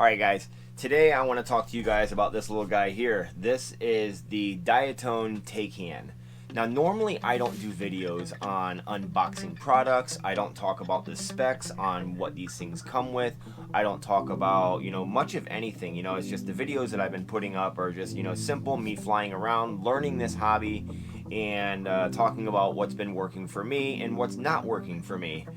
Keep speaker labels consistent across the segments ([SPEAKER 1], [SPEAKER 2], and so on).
[SPEAKER 1] Alright guys, today I want to talk to you guys about this little guy here. This is the Diatone Taycan. Now normally I don't do videos on unboxing products. I don't talk about the specs on what these things come with. I don't talk about, much of anything. It's just the videos that I've been putting up are just, simple me flying around, learning this hobby, and talking about what's been working for me and what's not working for me.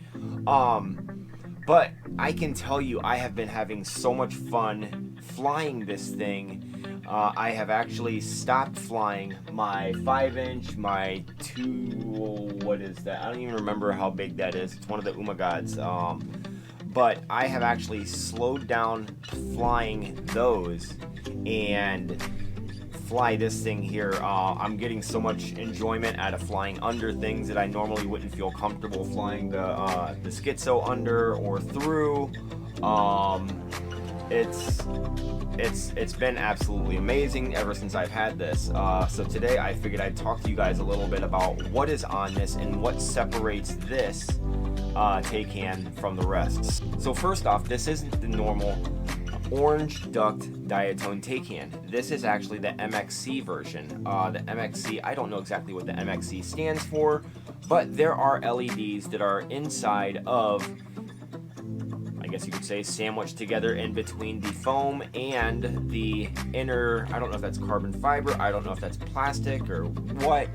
[SPEAKER 1] But I can tell you I have been having so much fun flying this thing. I have actually stopped flying my 5-inch, my what is that? I don't even remember how big that is. It's one of the Umagods. But I have actually slowed down flying those and fly this thing here. I'm getting so much enjoyment out of flying under things that I normally wouldn't feel comfortable flying the schizo under or through. It's been absolutely amazing ever since I've had this. So today I figured I'd talk to you guys a little bit about what is on this and what separates this Taycan from the rest. So first off, this isn't the normal orange duct Diatone Taycan. This is actually the MXC version. The MXC, I don't know exactly what the MXC stands for, but there are LEDs that are inside of, I guess you could say, sandwiched together in between the foam and the inner, I don't know if that's carbon fiber, I don't know if that's plastic or what,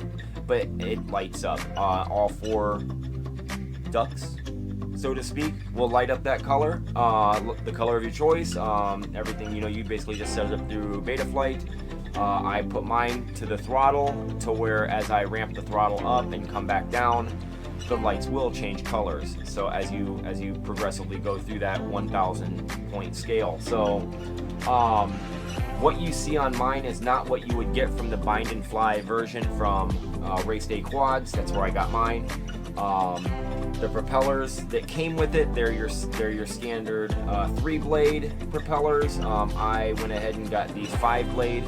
[SPEAKER 1] but it lights up. All four ducts, so to speak, will light up that color, the color of your choice. Everything, you basically just set it up through Betaflight. I put mine to the throttle to where as I ramp the throttle up and come back down, the lights will change colors. So as you progressively go through that 1,000 point scale. So what you see on mine is not what you would get from the bind and fly version from Race Day Quads. That's where I got mine. The propellers that came with it, they're your standard 3-blade propellers. I went ahead and got these 5-blade.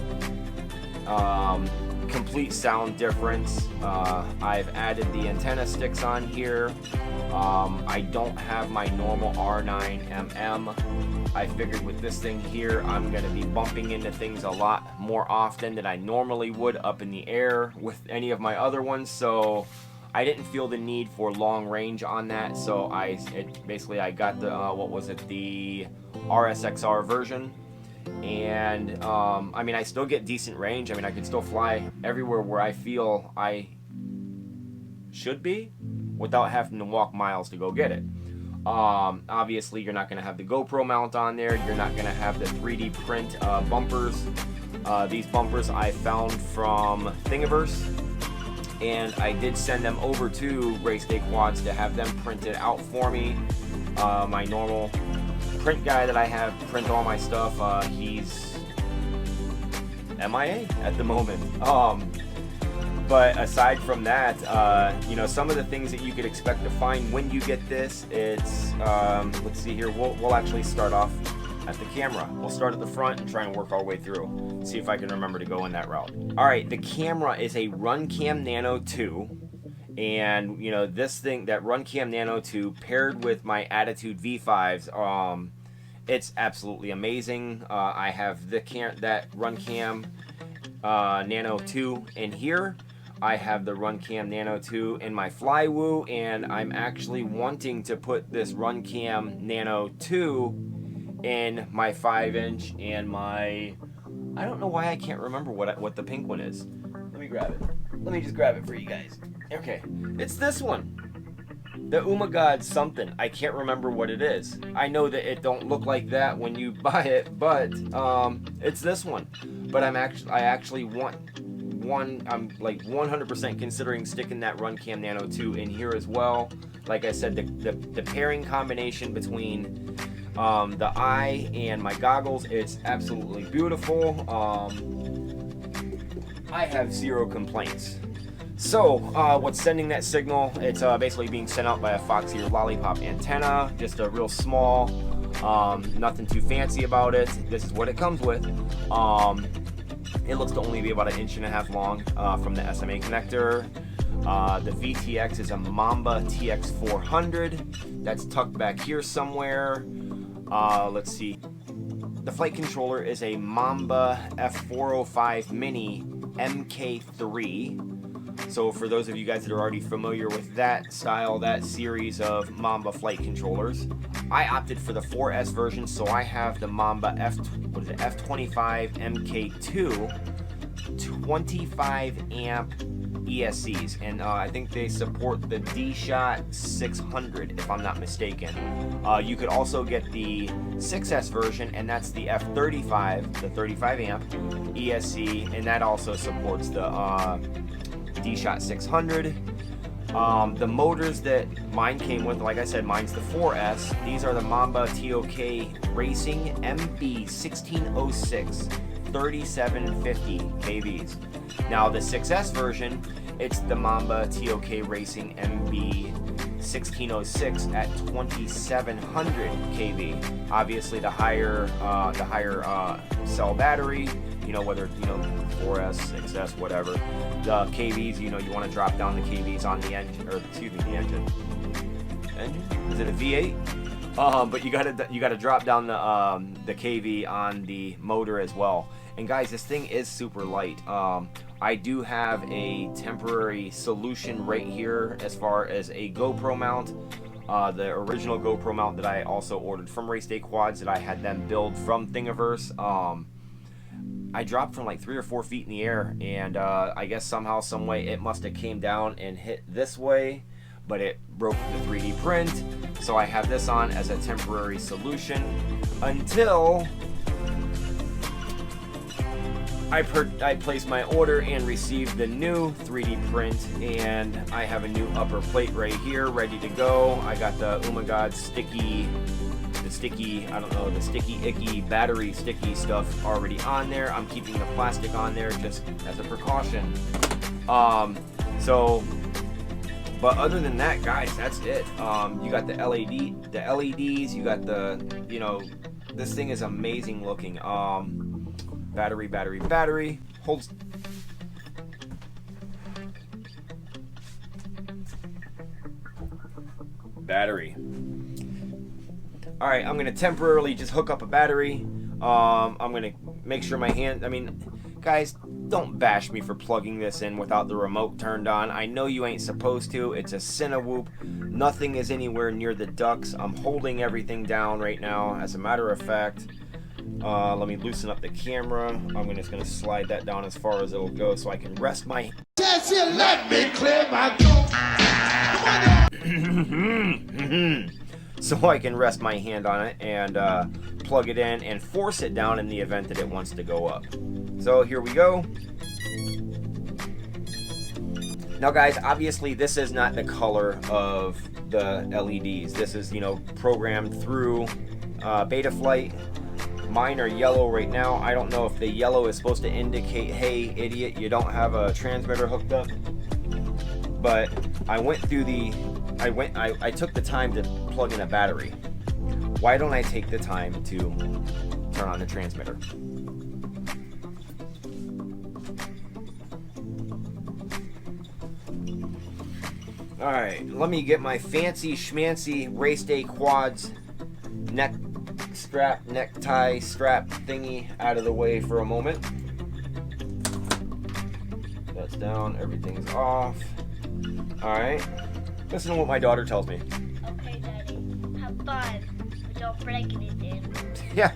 [SPEAKER 1] Complete sound difference. I've added the antenna sticks on here. I don't have my normal R9mm. I figured with this thing here, I'm going to be bumping into things a lot more often than I normally would up in the air with any of my other ones. So I didn't feel the need for long range on that, so I got the the RSXR version, and I still get decent range. I can still fly everywhere where I feel I should be without having to walk miles to go get it. Obviously, you're not going to have the GoPro mount on there. You're not going to have the 3D print bumpers. These bumpers I found from Thingiverse, and I did send them over to Race Day Quads to have them printed out for me. My normal print guy that I have print all my stuff, he's MIA at the moment. But aside from that, some of the things that you could expect to find when you get this, it's, let's see here, we'll actually start off at the camera. We'll start at the front and try and work our way through. See if I can remember to go in that route. Alright, the camera is a RunCam Nano 2. And, this thing, that RunCam Nano 2 paired with my Attitude V5s, it's absolutely amazing. I have that RunCam Nano 2 in here. I have the RunCam Nano 2 in my Flywoo, and I'm actually wanting to put this RunCam Nano 2 in my 5-inch and my, I don't know why I can't remember what the pink one is. Let me grab it. Let me just grab it for you guys. Okay, it's this one. The Umagod something. I can't remember what it is. I know that it don't look like that when you buy it, but it's this one. But I actually want one. I'm like 100% considering sticking that RunCam Nano 2 in here as well. Like I said, the pairing combination between the eye and my goggles, it's absolutely beautiful. I have zero complaints. So what's sending that signal? It's basically being sent out by a Foxy or Lollipop antenna, just a real small, nothing too fancy about it. This is what it comes with. It looks to only be about 1.5 inches long from the SMA connector. The VTX is a Mamba TX400. That's tucked back here somewhere. Let's see. the flight controller is a Mamba F405 Mini MK3. So for those of you guys that are already familiar with that style, that series of Mamba flight controllers, I opted for the 4S version, so I have the Mamba F25 MK2 25 amp ESCs, and I think they support the D-Shot 600 if I'm not mistaken. You could also get the 6S version, and that's the F35, the 35 amp ESC, and that also supports the D-Shot 600. The motors that mine came with, like I said, mine's the 4S. These are the Mamba TOK Racing MB1606 3750 kVs. Now the 6S version, it's the Mamba TOK Racing MB1606 at 2700 kV. Obviously the higher cell battery, whether 4S, 6S, whatever. The kVs, you want to drop down the kVs on the engine, or excuse me, the engine. Is it a V8? But you gotta drop down the kV on the motor as well. And guys, this thing is super light. I do have a temporary solution right here as far as a GoPro mount. The original GoPro mount that I also ordered from Race Day Quads that I had them build from Thingiverse. I dropped from like 3 or 4 feet in the air, and I guess somehow, some way, it must have came down and hit this way, but it broke the 3D print. So I have this on as a temporary solution until I placed my order and received the new 3D print, and I have a new upper plate right here ready to go. I got the God sticky, the sticky icky battery sticky stuff already on there. I'm keeping the plastic on there just as a precaution. But other than that, guys, that's it. You got the LEDs, you got the, this thing is amazing looking. Battery holds. Battery. All right, I'm gonna temporarily just hook up a battery. I'm gonna make sure my hand, guys, don't bash me for plugging this in without the remote turned on. I know you ain't supposed to. It's a Cinewhoop. Nothing is anywhere near the ducts. I'm holding everything down right now. As a matter of fact, let me loosen up the camera. I'm just gonna slide that down as far as it'll go so I can rest my. Let me clear my so I can rest my hand on it and plug it in and force it down in the event that it wants to go up. So here we go. Now guys, obviously this is not the color of the LEDs. This is, programmed through Betaflight. Mine are yellow right now. I don't know if the yellow is supposed to indicate, hey, idiot, you don't have a transmitter hooked up. But I went through I took the time to plug in a battery. Why don't I take the time to turn on the transmitter? Alright, let me get my fancy schmancy Race Day Quads necktie strap thingy out of the way for a moment. That's down, everything's off. Alright, listen to what my daughter tells me.
[SPEAKER 2] Okay, Daddy, have fun, but don't break anything.
[SPEAKER 1] Yeah,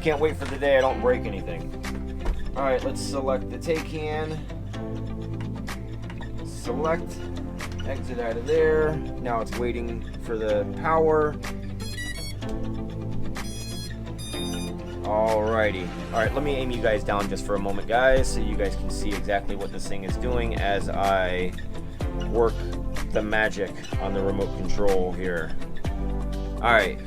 [SPEAKER 1] can't wait for the day I don't break anything. Alright, let's select the Taycan. Select, exit out of there. Now it's waiting for the power. Alrighty. Alright, let me aim you guys down just for a moment, guys, so you guys can see exactly what this thing is doing as I work the magic on the remote control here. Alright.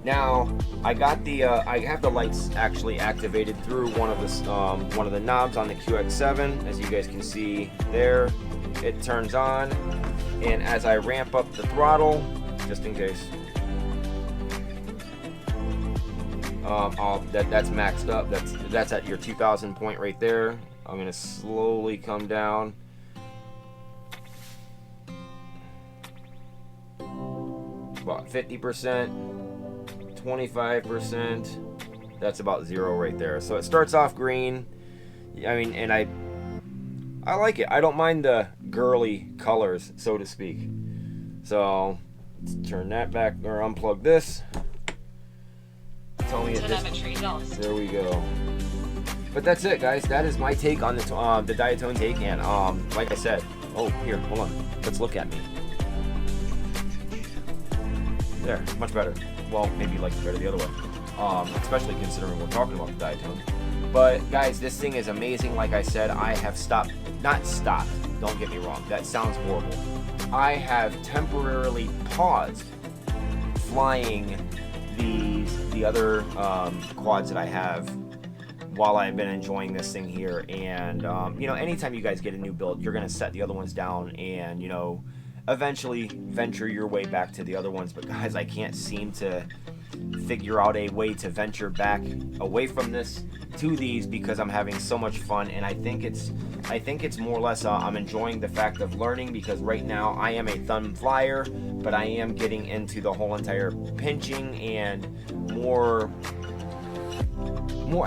[SPEAKER 1] Now, I got the I have the lights actually activated through one of the knobs on the QX7, as you guys can see there. It turns on, and as I ramp up the throttle, just in case, that's maxed up. That's at your 2000 point right there. I'm gonna slowly come down. About 50%, 25%. That's about 0 right there. So it starts off green. I mean, and I like it. I don't mind the girly colors, so to speak. So let's turn that back or unplug this. Tell me it just, there we go. But that's it, guys. That is my take on the Diatone Taycan. Like I said, oh, here, hold on. Let's look at me. There, much better. Well, maybe you like it better the other way. Especially considering we're talking about the Diatone. But guys, this thing is amazing. Like I said, I have not stopped. Don't get me wrong. That sounds horrible. I have temporarily paused flying the other quads that I have while I've been enjoying this thing here. And you know, anytime you guys get a new build, you're gonna set the other ones down and, you know, eventually venture your way back to the other ones. But guys, I can't seem to figure out a way to venture back away from this to these because I'm having so much fun. And I think it's more or less I'm enjoying the fact of learning, because right now I am a thumb flyer, but I am getting into the whole entire pinching and more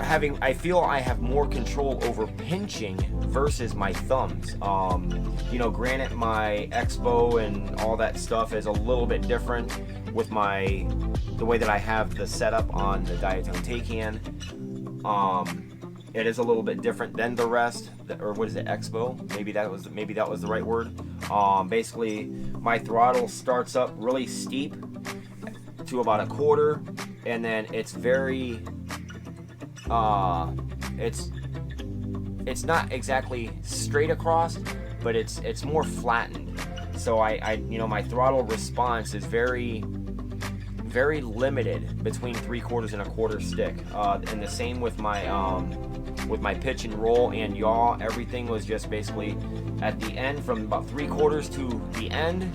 [SPEAKER 1] having, I feel I have more control over pinching versus my thumbs. You know, granted, my Expo and all that stuff is a little bit different with the way that I have the setup on the Diatone Taycan. It is a little bit different than the rest, or what is it, Expo? Maybe that was the right word. Basically, my throttle starts up really steep to about 1/4, and then it's very it's not exactly straight across, but it's more flattened. So I you know, my throttle response is very limited between 3/4 and 1/4 stick. And the same with my pitch and roll and yaw. Everything was just basically at the end, from about 3/4 to the end,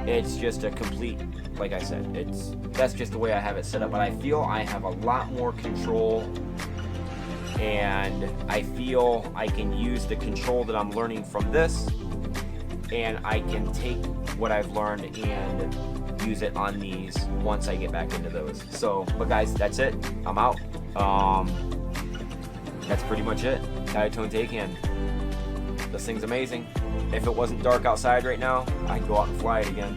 [SPEAKER 1] it's just a complete, like I said, that's just the way I have it set up. But I feel I have a lot more control, and I feel I can use the control that I'm learning from this, and I can take what I've learned and use it on these once I get back into those. So, but guys, that's it. I'm out. That's pretty much it. Diatone Taycan. This thing's amazing. If it wasn't dark outside right now, I'd go out and fly it again.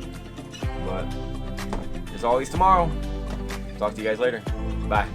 [SPEAKER 1] But there's always tomorrow. Talk to you guys later. Bye.